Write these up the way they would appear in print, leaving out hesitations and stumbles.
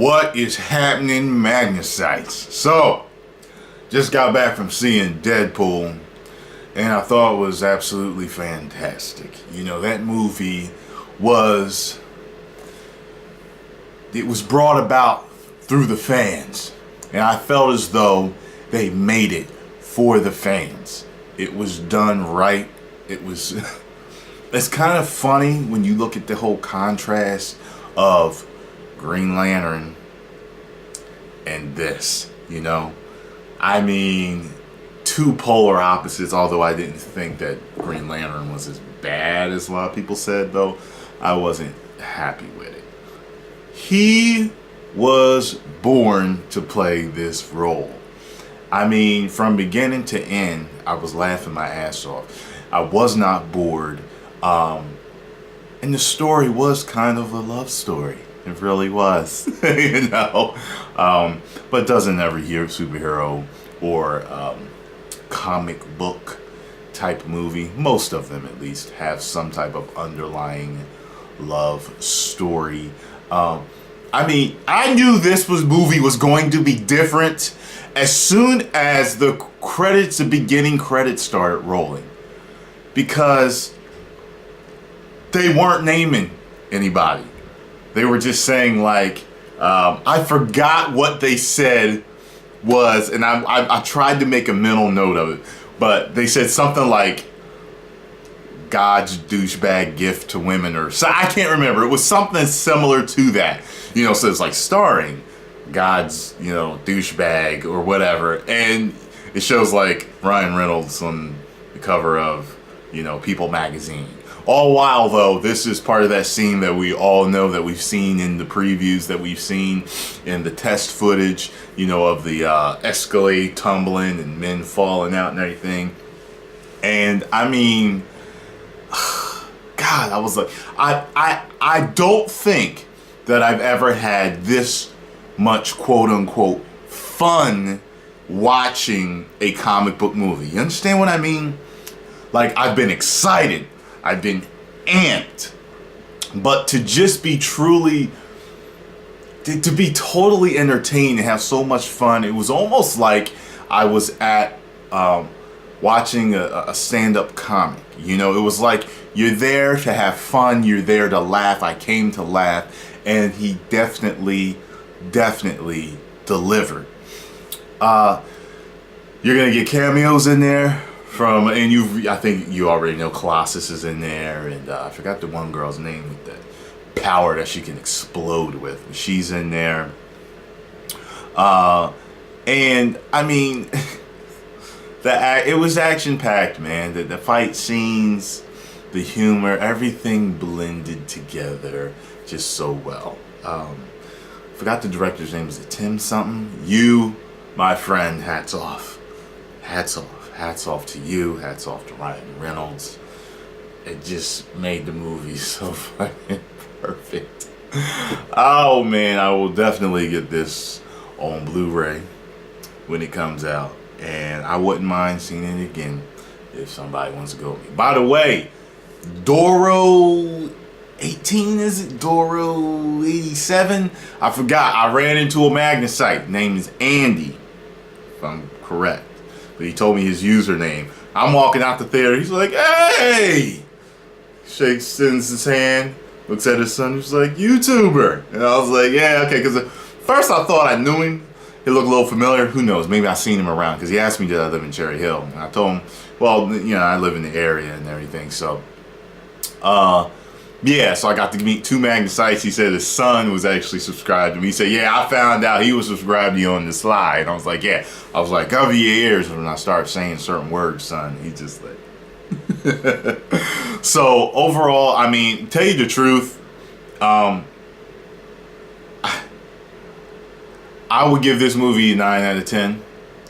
What is happening, Magnacites? So, just got back from seeing Deadpool, and I thought it was absolutely fantastic. You know, that movie was, it was brought about through the fans, and I felt as though they made it for the fans. It was done right. It was, it's kind of funny when you look at the whole contrast of Green Lantern and this, you know. I mean, two polar opposites, although I didn't think that Green Lantern was as bad as a lot of people said, though. I wasn't happy with it. He was born to play this role. I mean, from beginning to end, I was laughing my ass off. I was not bored. And the story was kind of a love story. It really was, you know. But doesn't every superhero or comic book type movie, most of them at least, have some type of underlying love story. I mean, I knew this movie was going to be different as soon as the beginning credits started rolling, because they weren't naming anybody. They were just saying, like, I forgot what they said was, and I tried to make a mental note of it, but they said something like God's douchebag gift to women, or so, I can't remember. It was something similar to that, you know. So it's like starring God's, you know, douchebag or whatever, and it shows like Ryan Reynolds on the cover of, you know, People magazine. All while, though, this is part of that scene that we all know, that we've seen in the previews, that we've seen in the test footage, you know, of the Escalade tumbling and men falling out and everything. And I mean, God, I was like, I don't think that I've ever had this much quote unquote fun watching a comic book movie. You understand what I mean? Like, I've been excited. I've been amped, but to just be truly, to be totally entertained and have so much fun, it was almost like I was at watching a stand-up comic. You know, it was like you're there to have fun, you're there to laugh. I came to laugh, and he definitely delivered. You're gonna get cameos in there. And I think you already know Colossus is in there, and I forgot the one girl's name with the power that she can explode with. She's in there. And I mean, it was action-packed, man. The fight scenes, the humor, everything blended together just so well. Forgot the director's name. Is it Tim something? You, my friend, hats off. Hats off. Hats off to you. Hats off to Ryan Reynolds. It just made the movie so fucking perfect. Oh man, I will definitely get this on Blu-ray when it comes out, and I wouldn't mind seeing it again if somebody wants to go with me. By the way, Doro 18, is it? Doro 87? I forgot. I ran into a Magnesite. Name is Andy, if I'm correct. But he told me his username. I'm walking out the theater. He's like, hey! Shakes, sends his hand, looks at his son. He's like, YouTuber. And I was like, yeah, okay. Because at first I thought I knew him. He looked a little familiar. Who knows? Maybe I seen him around. Because he asked me, did I live in Cherry Hill? And I told him, well, you know, I live in the area and everything. So, yeah, so I got to meet two Magnesites. He said his son was actually subscribed to me. He said, yeah, I found out he was subscribed to you on the slide. And I was like, yeah. I was like, cover your ears when I start saying certain words, son. He just like... So, overall, I mean, tell you the truth, I would give this movie a 9 out of 10.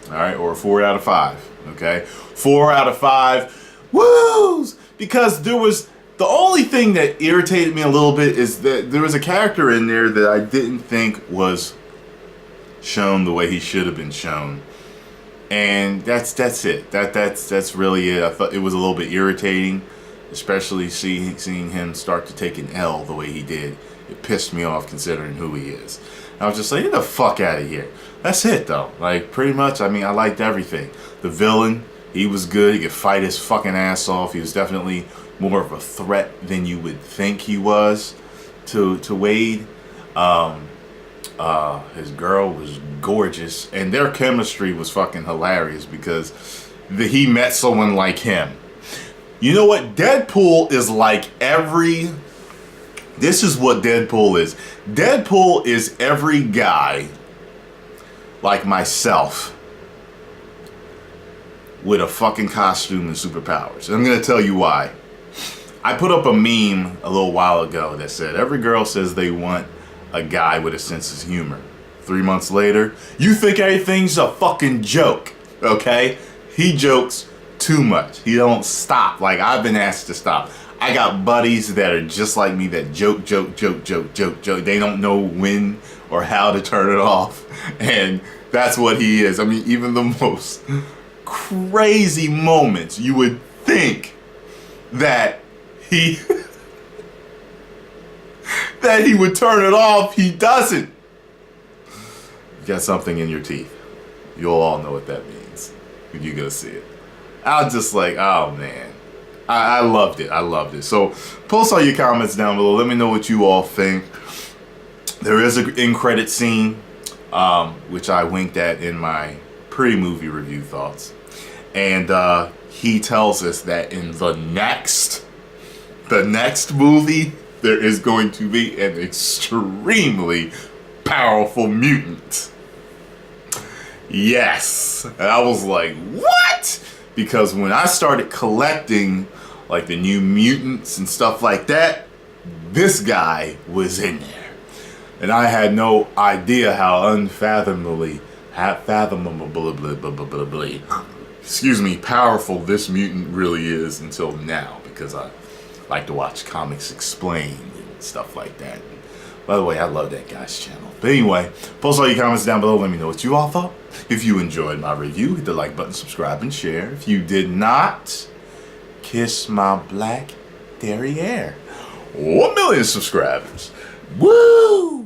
All right, or a 4 out of 5. Okay? 4 out of 5. Woos! Because there was... The only thing that irritated me a little bit is that there was a character in there that I didn't think was shown the way he should have been shown, and that's it. That's really it. I thought it was a little bit irritating, especially seeing him start to take an L the way he did. It pissed me off considering who he is. I was just like, get the fuck out of here. That's it though. Like pretty much, I mean, I liked everything. The villain, he was good. He could fight his fucking ass off. He was definitely more of a threat than you would think he was to Wade. His girl was gorgeous, and their chemistry was fucking hilarious because he met someone like him. You know what? Deadpool is like this is what Deadpool is. Deadpool is every guy like myself with a fucking costume and superpowers. And I'm gonna tell you why. I put up a meme a little while ago that said every girl says they want a guy with a sense of humor. 3 months later, you think everything's a fucking joke, okay? He jokes too much. He don't stop. Like, I've been asked to stop. I got buddies that are just like me that joke. They don't know when or how to turn it off. And that's what he is. I mean, even the most crazy moments, you would think that he that he would turn it off. He doesn't. You got something in your teeth. You'll all know what that means when you go see it. I was just like, oh man. I loved it. I loved it. So post all your comments down below. Let me know what you all think. There is an end credit scene, which I winked at in my pre-movie review thoughts. And he tells us that in the next movie, there is going to be an extremely powerful mutant. Yes. And I was like, what? Because when I started collecting like the New Mutants and stuff like that, this guy was in there. And I had no idea how unfathomably powerful this mutant really is until now, because I like to watch comics explained and stuff like that. By the way, I love that guy's channel. But anyway, post all your comments down below. Let me know what you all thought. If you enjoyed my review, hit the like button, subscribe, and share. If you did not, kiss my black derriere. 1 million subscribers. Woo!